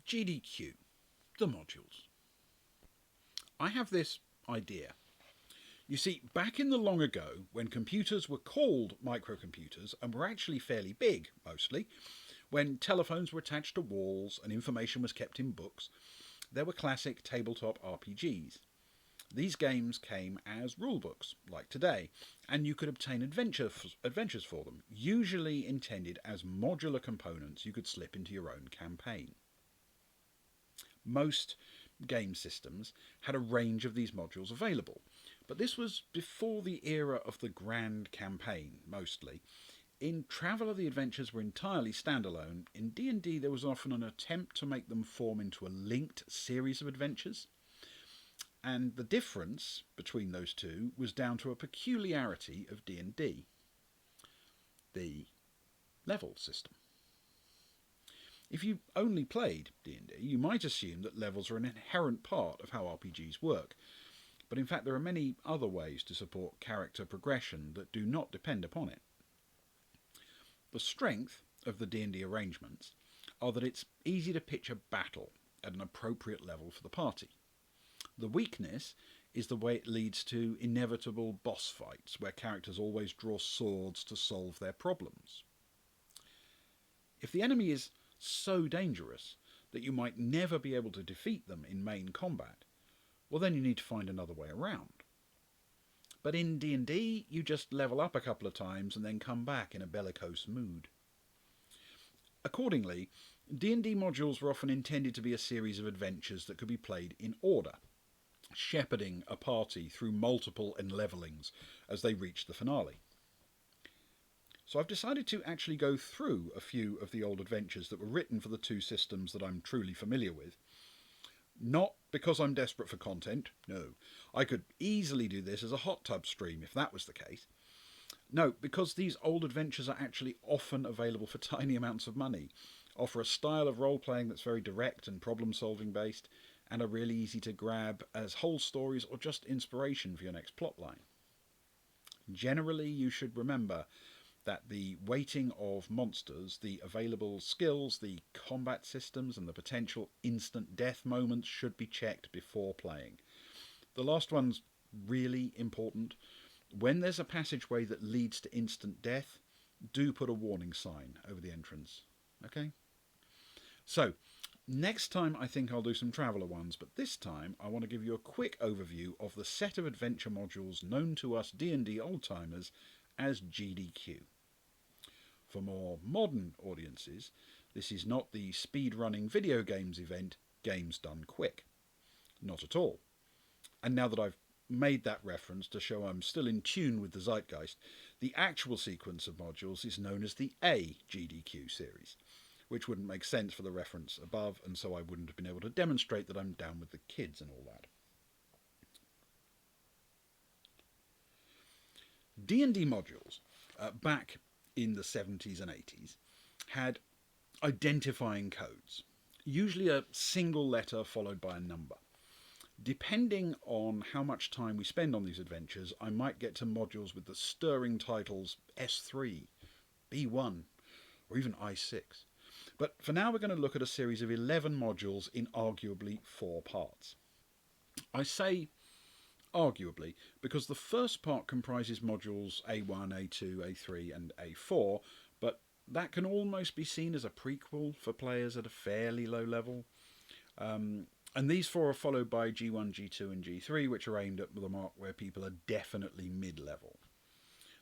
GDQ, the modules. I have this idea. You see, back in the long ago, when computers were called microcomputers and were actually fairly big, mostly, when telephones were attached to walls and information was kept in books, there were classic tabletop RPGs. These games came as rulebooks, like today, and you could obtain adventures for them, usually intended as modular components you could slip into your own campaign. Most game systems had a range of these modules available, but this was before the era of the grand campaign, mostly. In Traveller, the adventures were entirely standalone. In D&D, there was often an attempt to make them form into a linked series of adventures. And the difference between those two was down to a peculiarity of D&D. The level system. If you only played D&D, you might assume that levels are an inherent part of how RPGs work. But in fact, there are many other ways to support character progression that do not depend upon it. The strength of the D&D arrangements are that it's easy to pitch a battle at an appropriate level for the party. The weakness is the way it leads to inevitable boss fights, where characters always draw swords to solve their problems. If the enemy is so dangerous that you might never be able to defeat them in main combat, well then you need to find another way around. But in D&D, you just level up a couple of times and then come back in a bellicose mood. Accordingly, D&D modules were often intended to be a series of adventures that could be played in order, shepherding a party through multiple enlevelings as they reached the finale. So I've decided to actually go through a few of the old adventures that were written for the two systems that I'm truly familiar with. Not because I'm desperate for content, no. I could easily do this as a hot tub stream if that was the case. No, because these old adventures are actually often available for tiny amounts of money, offer a style of role-playing that's very direct and problem-solving based, and are really easy to grab as whole stories or just inspiration for your next plotline. Generally, you should remember that the weighting of monsters, the available skills, the combat systems, and the potential instant death moments should be checked before playing. The last one's really important. When there's a passageway that leads to instant death, do put a warning sign over the entrance. Okay? So, next time I think I'll do some Traveller ones, but this time I want to give you a quick overview of the set of adventure modules known to us D&D old-timers as GDQ. For more modern audiences, this is not the speed-running video games event, Games Done Quick. Not at all. And now that I've made that reference to show I'm still in tune with the zeitgeist, the actual sequence of modules is known as the AGDQ series, which wouldn't make sense for the reference above, and so I wouldn't have been able to demonstrate that I'm down with the kids and all that. D&D modules, back in the 70s and 80s, had identifying codes, usually a single letter followed by a number. Depending on how much time we spend on these adventures, I might get to modules with the stirring titles S3, B1, or even I6. But for now we're going to look at a series of 11 modules in arguably 4 parts. I say arguably because the first part comprises modules A1, A2, A3 and A4, but that can almost be seen as a prequel for players at a fairly low level. And these 4 are followed by G1, G2 and G3, which are aimed at the mark where people are definitely mid-level.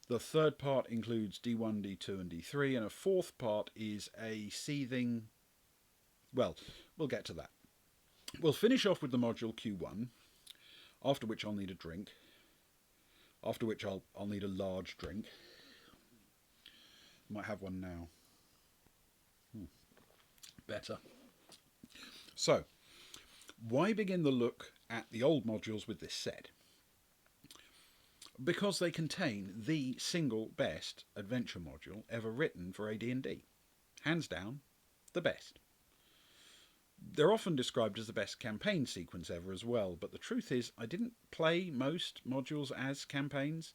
The third part includes D1, D2 and D3, and a fourth part is a seething... Well, we'll get to that. We'll finish off with the module Q1, after which I'll need a drink, after which I'll need a large drink. Might have one now. Better. So, why begin the look at the old modules with this set? Because they contain the single best adventure module ever written for AD&D. Hands down, the best. They're often described as the best campaign sequence ever as well, but the truth is I didn't play most modules as campaigns,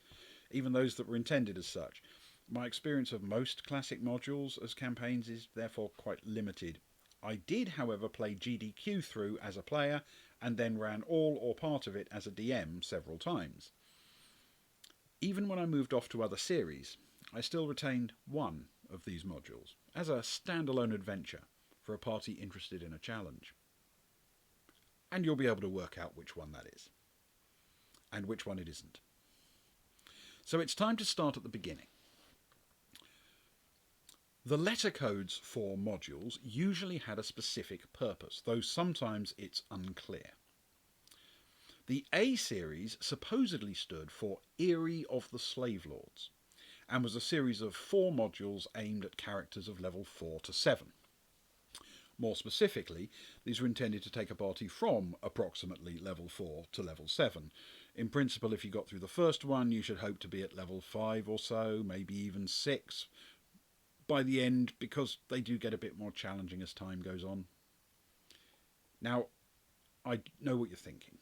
even those that were intended as such. My experience of most classic modules as campaigns is therefore quite limited. I did, however, play GDQ through as a player and then ran all or part of it as a DM several times. Even when I moved off to other series, I still retained one of these modules as a standalone adventure for a party interested in a challenge. And you'll be able to work out which one that is, and which one it isn't. So it's time to start at the beginning. The letter codes for modules usually had a specific purpose, though sometimes it's unclear. The A series supposedly stood for Eyrie of the Slave Lords, and was a series of 4 modules aimed at characters of level 4 to 7. More specifically, these were intended to take a party from approximately level 4 to level 7. In principle, if you got through the first one, you should hope to be at level 5 or so, maybe even 6 by the end, because they do get a bit more challenging as time goes on. Now, I know what you're thinking.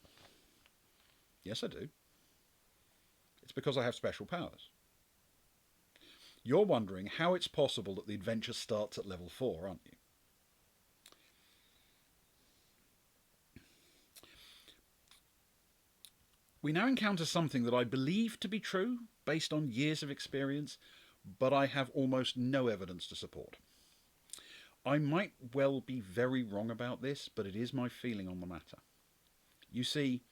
Yes, I do. It's because I have special powers. You're wondering how it's possible that the adventure starts at level 4, aren't you? We now encounter something that I believe to be true, based on years of experience, but I have almost no evidence to support. I might well be very wrong about this, but it is my feeling on the matter. You see,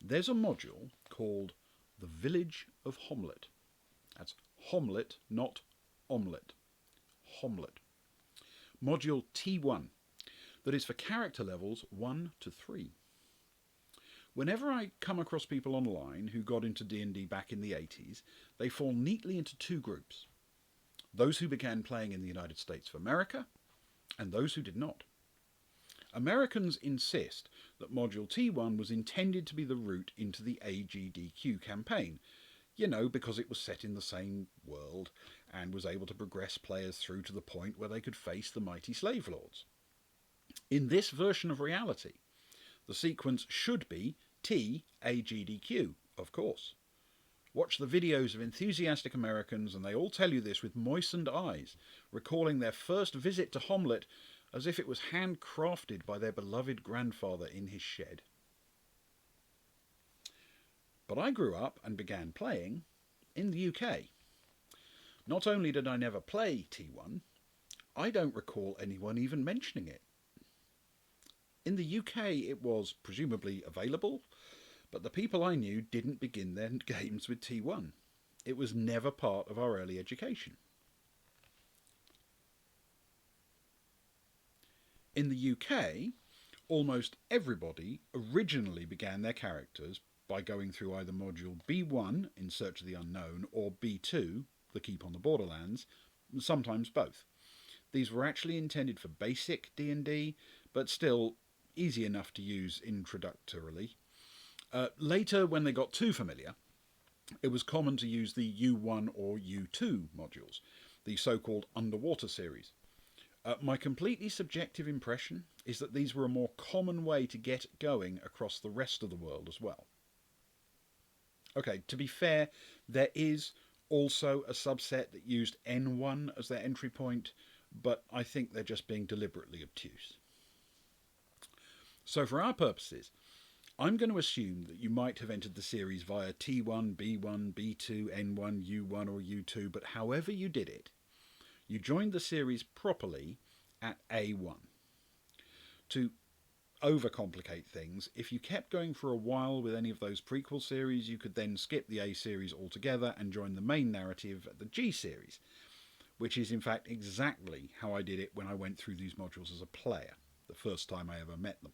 there's a module called the Village of Homlet. That's Homlet, not omelette. Homlet. Module T1, that is for character levels 1 to 3. Whenever I come across people online who got into D&D back in the 80s, they fall neatly into 2 groups. Those who began playing in the United States of America, and those who did not. Americans insist that Module T1 was intended to be the route into the AGDQ campaign, because it was set in the same world and was able to progress players through to the point where they could face the mighty slave lords. In this version of reality, the sequence should be TAGDQ, of course. Watch the videos of enthusiastic Americans and they all tell you this with moistened eyes, recalling their first visit to Homlet as if it was handcrafted by their beloved grandfather in his shed. But I grew up and began playing in the UK. Not only did I never play T1, I don't recall anyone even mentioning it. In the UK it was presumably available, but the people I knew didn't begin their games with T1. It was never part of our early education. In the UK, almost everybody originally began their characters by going through either module B1, In Search of the Unknown, or B2, The Keep on the Borderlands, sometimes both. These were actually intended for basic D&D, but still easy enough to use introductorily. Later, when they got too familiar, it was common to use the U1 or U2 modules, the so-called underwater series. My completely subjective impression is that these were a more common way to get going across the rest of the world as well. Okay, to be fair, there is also a subset that used N1 as their entry point, but I think they're just being deliberately obtuse. So for our purposes, I'm going to assume that you might have entered the series via T1, B1, B2, N1, U1 or U2, but however you did it, you joined the series properly at A1. To overcomplicate things, if you kept going for a while with any of those prequel series, you could then skip the A series altogether and join the main narrative at the G series, which is in fact exactly how I did it when I went through these modules as a player, the first time I ever met them.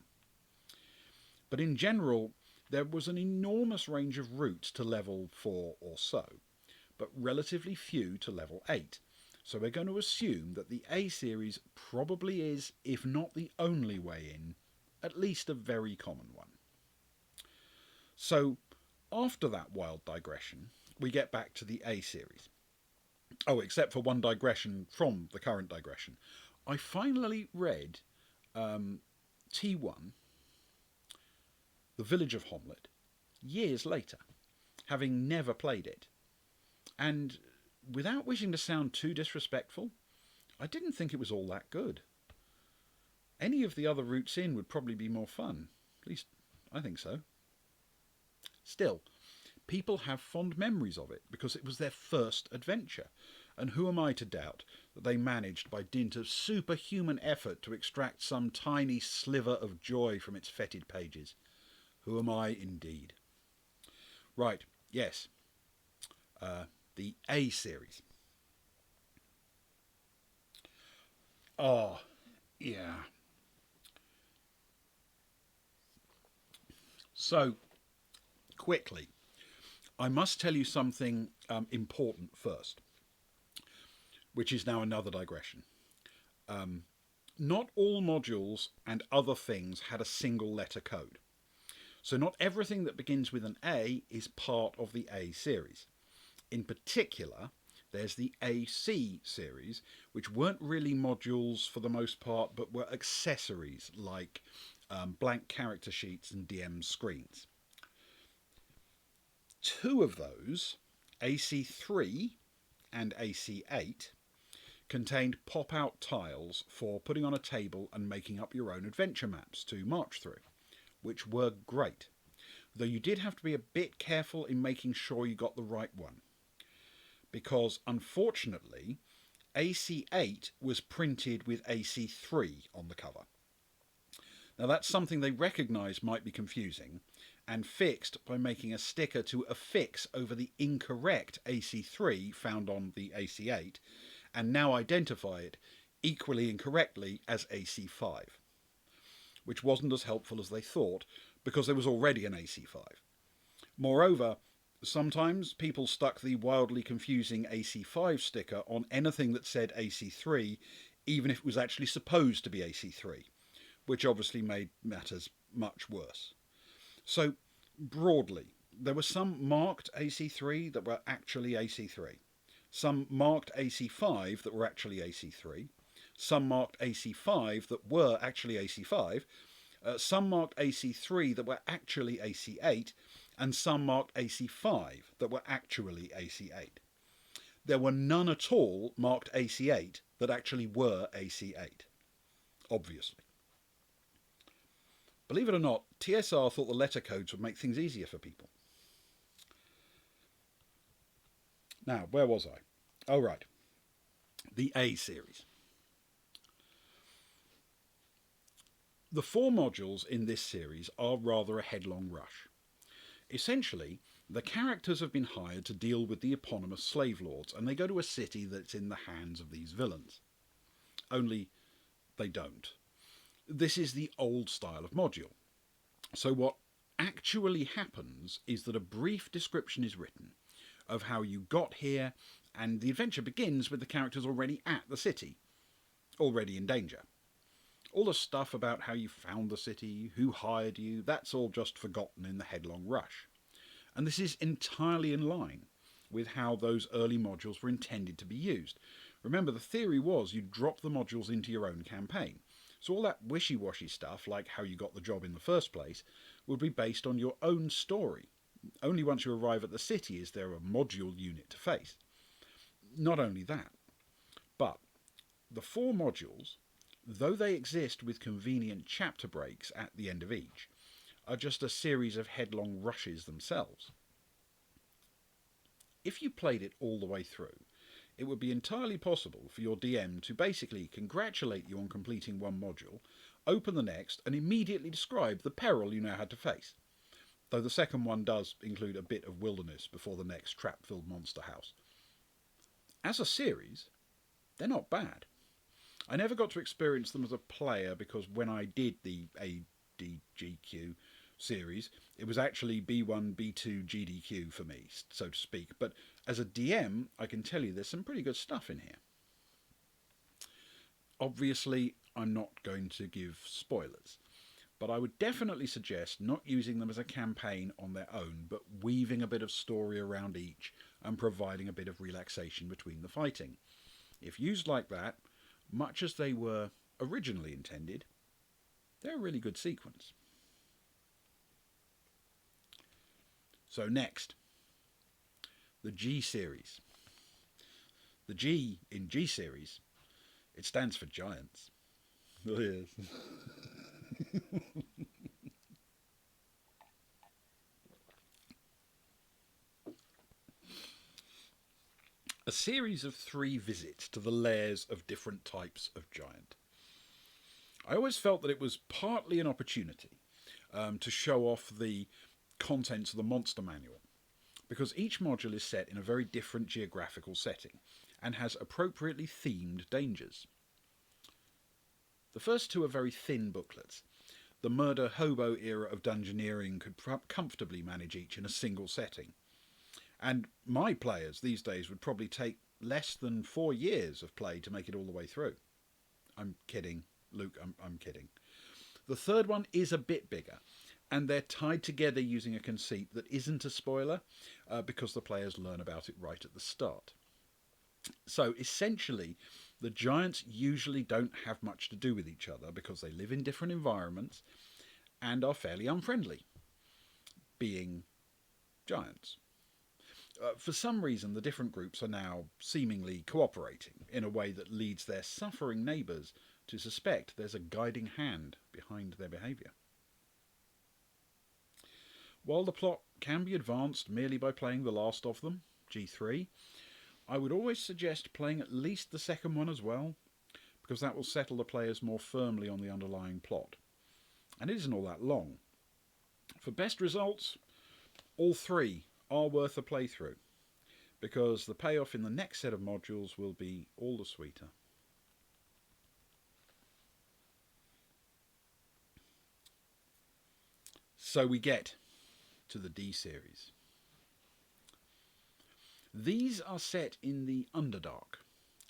But in general, there was an enormous range of routes to level 4 or so, but relatively few to level 8. So we're going to assume that the A series probably is, if not the only way in, at least a very common one. So after that wild digression, we get back to the A series. Oh, except for one digression from the current digression. I finally read T1, The Village of Homlet, years later, having never played it. And without wishing to sound too disrespectful, I didn't think it was all that good. Any of the other routes in would probably be more fun. At least I think so. Still, people have fond memories of it because it was their first adventure. And who am I to doubt that they managed by dint of superhuman effort to extract some tiny sliver of joy from its fetid pages? Who am I indeed? Right, yes. The A series. Oh, yeah. So, quickly, I must tell you something important first, which is now another digression. Not all modules and other things had a single letter code. So not everything that begins with an A is part of the A series. In particular, there's the AC series, which weren't really modules for the most part, but were accessories like blank character sheets and DM screens. Two of those, AC3 and AC8, contained pop-out tiles for putting on a table and making up your own adventure maps to march through, which were great, though you did have to be a bit careful in making sure you got the right one, because unfortunately AC8 was printed with AC3 on the cover. Now that's something they recognised might be confusing and fixed by making a sticker to affix over the incorrect AC3 found on the AC8 and now identify it equally incorrectly as AC5, which wasn't as helpful as they thought because there was already an AC5. Moreover, sometimes people stuck the wildly confusing AC5 sticker on anything that said AC3, even if it was actually supposed to be AC3, which obviously made matters much worse. So, broadly, there were some marked AC3 that were actually AC3, some marked AC5 that were actually AC3, some marked AC5 that were actually AC5, some marked AC3 that were actually AC8, and some marked AC5 that were actually AC8. There were none at all marked AC8 that actually were AC8, obviously. Believe it or not, TSR thought the letter codes would make things easier for people. Now, where was I? Oh, right. The A series. The 4 modules in this series are rather a headlong rush. Essentially, the characters have been hired to deal with the eponymous slave lords, and they go to a city that's in the hands of these villains. Only they don't. This is the old style of module. So what actually happens is that a brief description is written of how you got here, and the adventure begins with the characters already at the city, already in danger. All the stuff about how you found the city, who hired you, that's all just forgotten in the headlong rush. And this is entirely in line with how those early modules were intended to be used. Remember, the theory was you'd drop the modules into your own campaign. So all that wishy-washy stuff, like how you got the job in the first place, would be based on your own story. Only once you arrive at the city is there a module unit to face. Not only that, but the 4 modules, though they exist with convenient chapter breaks at the end of each, are just a series of headlong rushes themselves. If you played it all the way through, it would be entirely possible for your DM to basically congratulate you on completing one module, open the next, and immediately describe the peril you now had to face. Though the second one does include a bit of wilderness before the next trap-filled monster house. As a series, they're not bad. I never got to experience them as a player because when I did the ADGQ series, it was actually B1, B2, GDQ for me, so to speak. But as a DM, I can tell you there's some pretty good stuff in here. Obviously, I'm not going to give spoilers, but I would definitely suggest not using them as a campaign on their own, but weaving a bit of story around each and providing a bit of relaxation between the fighting. If used like that, much as they were originally intended, they're a really good sequence. So next, the G series. The G in G series, it stands for giants. Oh, yes. A series of 3 visits to the lairs of different types of giant. I always felt that it was partly an opportunity to show off the contents of the monster manual, because each module is set in a very different geographical setting and has appropriately themed dangers. The first 2 are very thin booklets. The murder hobo era of dungeoneering could comfortably manage each in a single setting. And my players these days would probably take less than 4 years of play to make it all the way through. I'm kidding, Luke, I'm kidding. The third one is a bit bigger, and they're tied together using a conceit that isn't a spoiler, because the players learn about it right at the start. So essentially, the giants usually don't have much to do with each other because they live in different environments and are fairly unfriendly, being giants. For some reason, the different groups are now seemingly cooperating in a way that leads their suffering neighbours to suspect there's a guiding hand behind their behaviour. While the plot can be advanced merely by playing the last of them, G3, I would always suggest playing at least the second one as well, because that will settle the players more firmly on the underlying plot. And it isn't all that long. For best results, all 3 are worth a playthrough, because the payoff in the next set of modules will be all the sweeter. So we get to the D series. These are set in the Underdark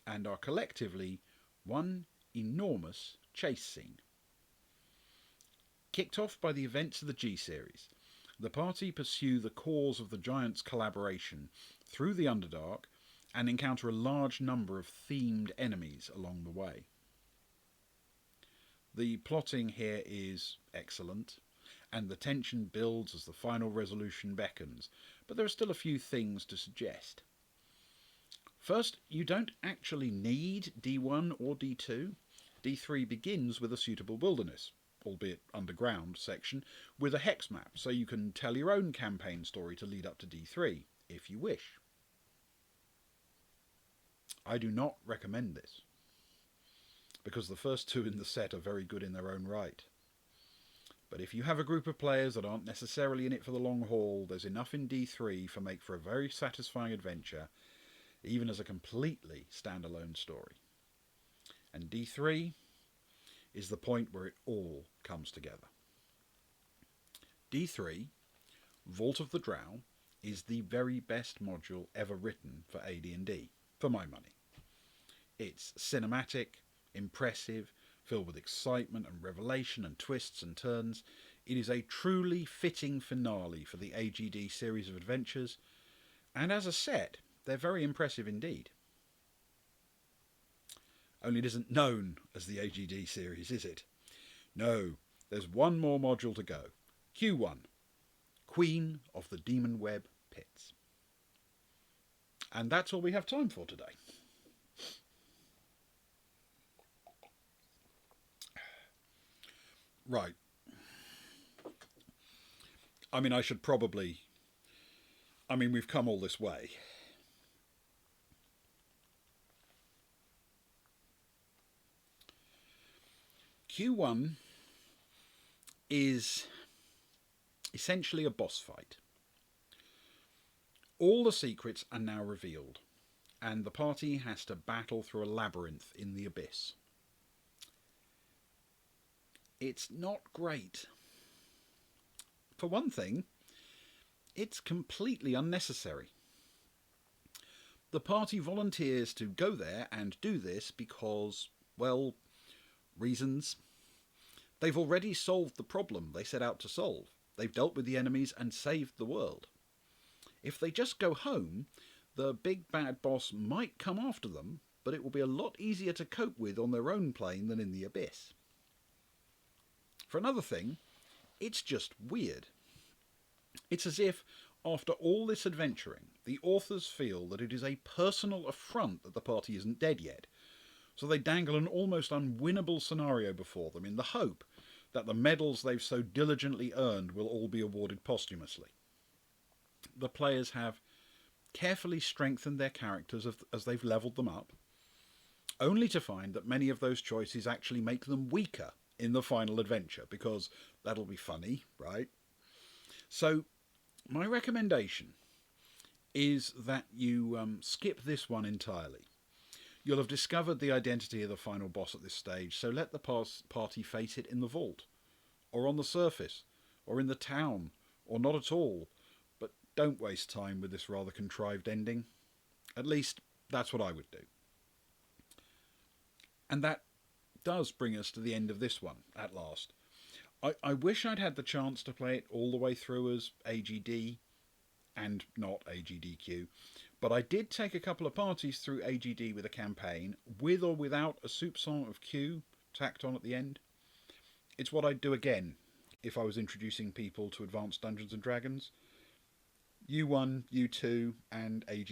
and are collectively one enormous chase scene. Kicked off by the events of the G series, the party pursue the cause of the giants' collaboration through the Underdark and encounter a large number of themed enemies along the way. The plotting here is excellent, and the tension builds as the final resolution beckons, but there are still a few things to suggest. First, you don't actually need D1 or D2. D3 begins with a suitable wilderness, albeit underground, section with a hex map, so you can tell your own campaign story to lead up to D3, if you wish. I do not recommend this, because the first 2 in the set are very good in their own right. But if you have a group of players that aren't necessarily in it for the long haul, there's enough in D3 to make for a very satisfying adventure, even as a completely standalone story. And D3 is the point where it all comes together. D3, Vault of the Drow, is the very best module ever written for AD&D, for my money. It's cinematic, impressive, filled with excitement and revelation and twists and turns. It is a truly fitting finale for the AGD series of adventures, and as a set, they're very impressive indeed. Only it isn't known as the AGD series, is it? No, there's one more module to go. Q1, Queen of the Demon Web Pits. And that's all we have time for today. Right. I mean, we've come all this way. Q1 is essentially a boss fight. All the secrets are now revealed, and the party has to battle through a labyrinth in the abyss. It's not great. For one thing, it's completely unnecessary. The party volunteers to go there and do this because, well, reasons. They've already solved the problem they set out to solve. They've dealt with the enemies and saved the world. If they just go home, the big bad boss might come after them, but it will be a lot easier to cope with on their own plane than in the abyss. For another thing, it's just weird. It's as if, after all this adventuring, the authors feel that it is a personal affront that the party isn't dead yet, So they dangle an almost unwinnable scenario before them in the hope that the medals they've so diligently earned will all be awarded posthumously. The players have carefully strengthened their characters as they've levelled them up, only to find that many of those choices actually make them weaker in the final adventure, because that'll be funny, right? So, my recommendation is that you skip this one entirely. You'll have discovered the identity of the final boss at this stage, so let the party face it in the vault, or on the surface, or in the town, or not at all, but don't waste time with this rather contrived ending. At least, that's what I would do. And that does bring us to the end of this one, at last. I wish I'd had the chance to play it all the way through as AGD, and not AGDQ, but I did take a couple of parties through AGD with a campaign, with or without a soupçon of Q tacked on at the end. It's what I'd do again if I was introducing people to Advanced Dungeons & Dragons. U1, U2 and AGD